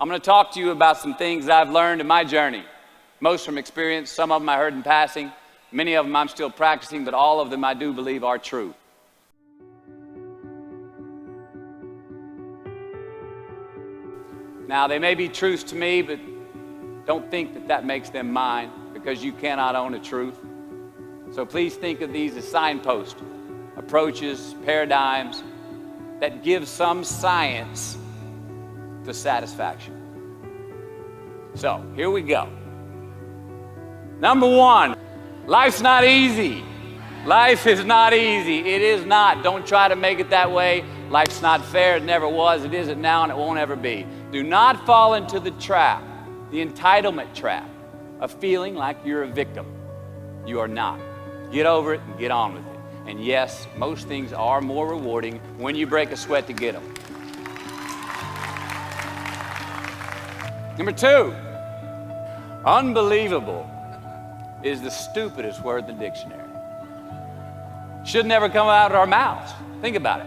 I'm going to talk to you about some things that I've learned in my journey. Most from experience, some of them I heard in passing, many of them I'm still practicing, but all of them I do believe are true. Now, they may be truths to me, but don't think that that makes them mine, because you cannot own a truth. So please think of these as signposts, approaches, paradigms that give some science to satisfaction. So here we go. Number one, life's not easy. Life is not easy. It is not. Don't try to make it that way. Life's not fair. It never was. It isn't now, and it won't ever be. Do not fall into the trap, the entitlement trap, of feeling like you're a victim. You are not. Get over it and get on with it. And yes, most things are more rewarding when you break a sweat to get them. Number two, unbelievable is the stupidest word in the dictionary. Should never come out of our mouths. Think about it.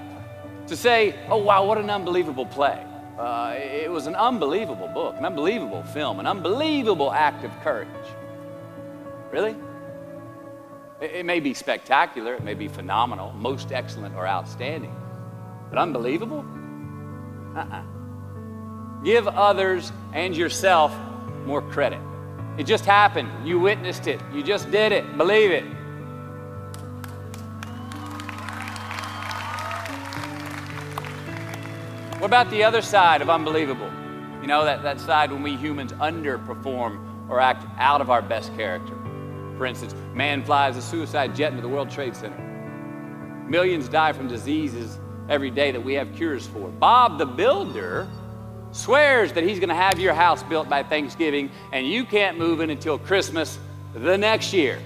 To say, oh wow, what an unbelievable play. It was an unbelievable book, an unbelievable film, an unbelievable act of courage. Really? It may be spectacular, it may be phenomenal, most excellent or outstanding, but unbelievable? Give others and yourself more credit. It just happened. You witnessed it. You just did it. Believe it. What about the other side of unbelievable? You know, that side when we humans underperform or act out of our best character. For instance, man flies a suicide jet into the World Trade Center. Millions die from diseases every day that we have cures for. Bob the Builder swears that he's going to have your house built by Thanksgiving, and you can't move in until Christmas the next year.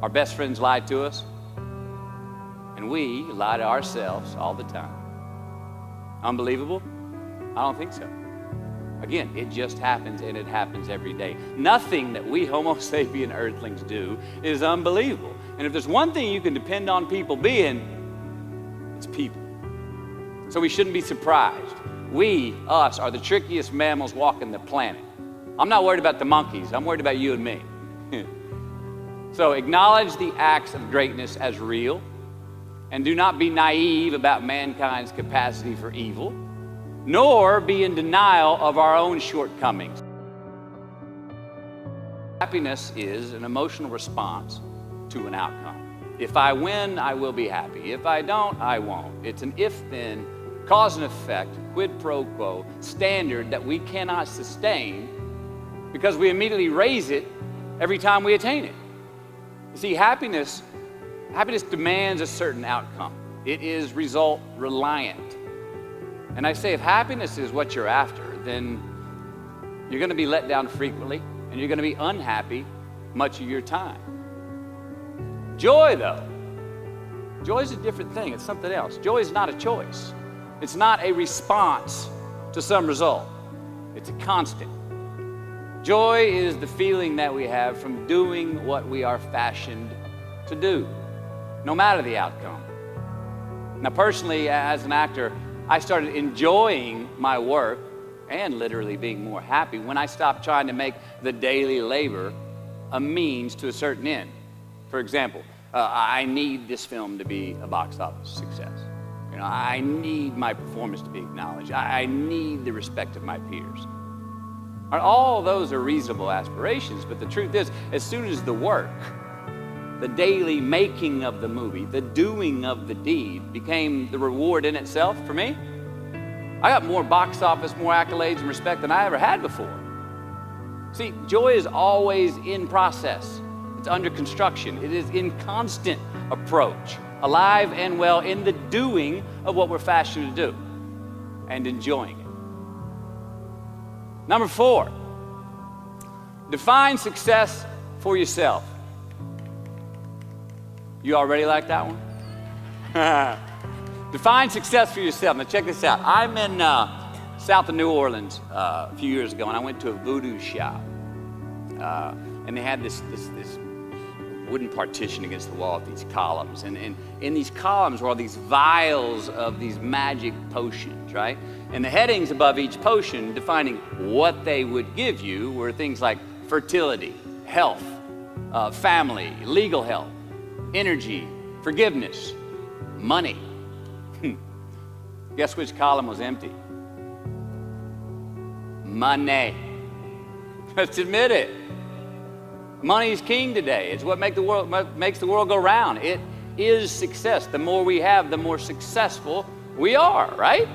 Our best friends lie to us, and we lie to ourselves all the time. Unbelievable? I don't think so. Again, it just happens, and it happens every day. Nothing that we Homo sapien earthlings do is unbelievable. And if there's one thing you can depend on people being, it's people. So we shouldn't be surprised. We, us, are the trickiest mammals walking the planet. I'm not worried about the monkeys. I'm worried about you and me. So acknowledge the acts of greatness as real, and do not be naive about mankind's capacity for evil, nor be in denial of our own shortcomings. Happiness is an emotional response to an outcome. If I win, I will be happy. If I don't, I won't. It's an if-then, cause and effect, quid pro quo standard that we cannot sustain because we immediately raise it every time we attain it. You see, happiness demands a certain outcome. It is result reliant. And I say, if happiness is what you're after, then you're going to be let down frequently, and you're going to be unhappy much of your time. Joy, though, joy is a different thing. It's something else. Joy is not a choice. It's not a response to some result. It's a constant. Joy is the feeling that we have from doing what we are fashioned to do, no matter the outcome. Now, personally, as an actor, I started enjoying my work and literally being more happy when I stopped trying to make the daily labor a means to a certain end. For example, I need this film to be a box office success. You know, I need my performance to be acknowledged. I need the respect of my peers. All those are reasonable aspirations, but the truth is, as soon as the work, the daily making of the movie, the doing of the deed became the reward in itself for me, I got more box office, more accolades and respect than I ever had before. See, joy is always in process. It's under construction. It is in constant approach, alive and well in the doing of what we're fashioned to do and enjoying it. Number 4, define success for yourself. You already like that one? Define success for yourself. Now check this out. I'm in south of New Orleans a few years ago, and I went to a voodoo shop. And they had this wooden partition against the wall with these columns. And in these columns were all these vials of these magic potions, right? And the headings above each potion defining what they would give you were things like fertility, health, family, legal help, energy, forgiveness, money. Guess which column was empty? Money. Let's admit it. Money is king today. It's what makes the world go round. It is success. The more we have, the more successful we are, right?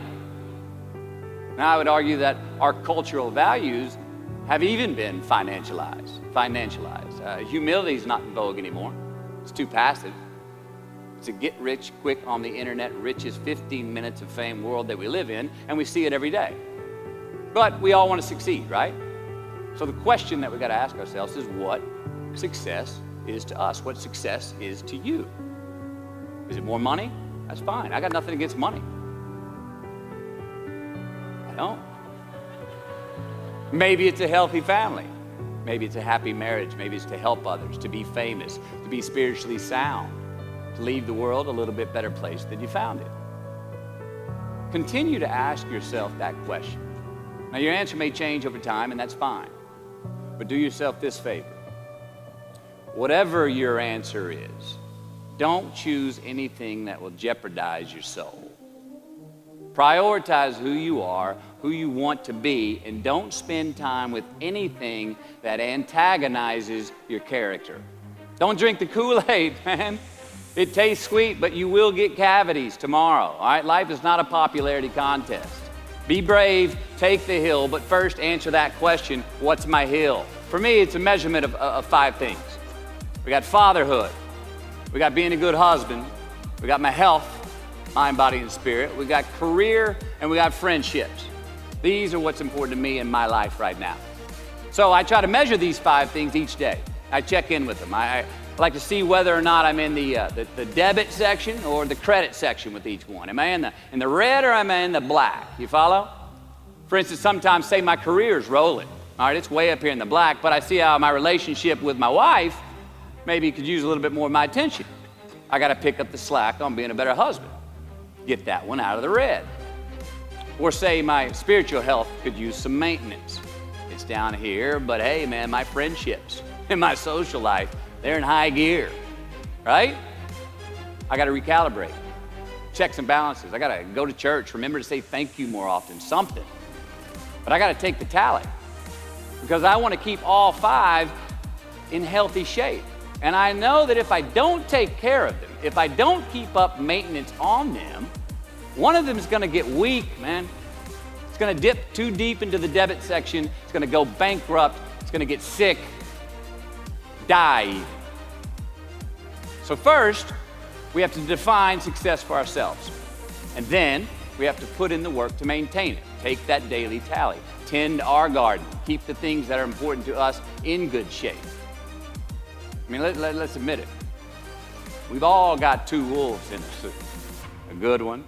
Now, I would argue that our cultural values have even been financialized. Humility is not in vogue anymore. It's too passive. It's a get-rich-quick on the internet, richest 15 minutes of fame world that we live in, and we see it every day. But we all want to succeed, right? So the question that we've got to ask ourselves is what success is to us, what success is to you. Is it more money? That's fine. I got nothing against money. I don't. Maybe it's a healthy family. Maybe it's a happy marriage. Maybe it's to help others, to be famous, to be spiritually sound, to leave the world a little bit better place than you found it. Continue to ask yourself that question. Now, your answer may change over time, and that's fine. But do yourself this favor. Whatever your answer is, don't choose anything that will jeopardize your soul. Prioritize who you are, who you want to be, and don't spend time with anything that antagonizes your character. Don't drink the Kool-Aid, man. It tastes sweet, but you will get cavities tomorrow, all right? Life is not a popularity contest. Be brave, take the hill, but first answer that question, what's my hill? For me, it's a measurement of 5 things. We got fatherhood. We got being a good husband. We got my health, mind, body, and spirit. We got career, and we got friendships. These are what's important to me in my life right now. So I try to measure these 5 things each day. I check in with them. I like to see whether or not I'm in the debit section or the credit section with each one. Am I in the red or am I in the black? You follow? For instance, sometimes say my career's rolling. All right, it's way up here in the black, but I see how my relationship with my wife maybe could use a little bit more of my attention. I got to pick up the slack on being a better husband. Get that one out of the red. Or say my spiritual health could use some maintenance. It's down here, but hey, man, my friendships and my social life, they're in high gear, right? I got to recalibrate. Checks and balances. I got to go to church. Remember to say thank you more often, something. But I got to take the tally because I want to keep all 5 in healthy shape. And I know that if I don't take care of them, if I don't keep up maintenance on them, one of them is going to get weak, man. It's going to dip too deep into the debit section. It's going to go bankrupt. It's going to get sick, die even. So first, we have to define success for ourselves. And then we have to put in the work to maintain it. Take that daily tally. Tend our garden. Keep the things that are important to us in good shape. I mean, let's admit it. We've all got 2 wolves in us. A good one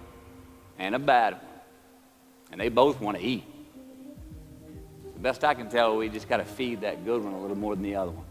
and a bad one. And they both want to eat. The best I can tell, we just got to feed that good one a little more than the other one.